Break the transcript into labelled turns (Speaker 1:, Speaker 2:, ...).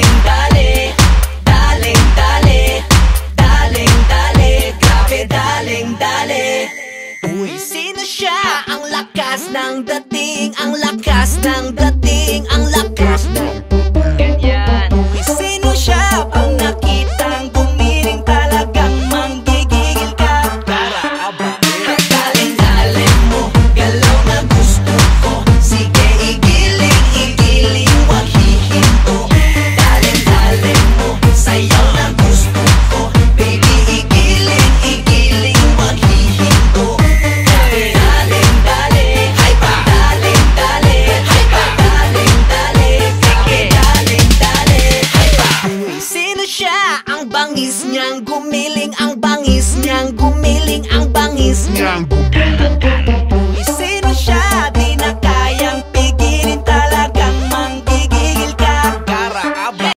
Speaker 1: daling dali, daling dali, daling dali, grabe daling dali. Uy, sino siya? Ang lakas ng dating, ang lakas ng dating, ang lakas ng ganyan. Uy, sino siya? Pag nakitang gumiling talagang manggigigil ka. Para aba, daling-daling mo, galaw na gusto ko. Sige, igiling, igiling, wag hihinto. Daling-daling mo, sayaw na gusto ko. Baby, igiling, igiling, wag hihinto. Daling-dali, hay pa. Daling-dali, hay pa. Daling-dali, grabe daling-dali, hay pa. Uy, sino siya? Ang bangis niyang gumiling, ang bangis niyang gumiling, ang bangis niyang gumiling.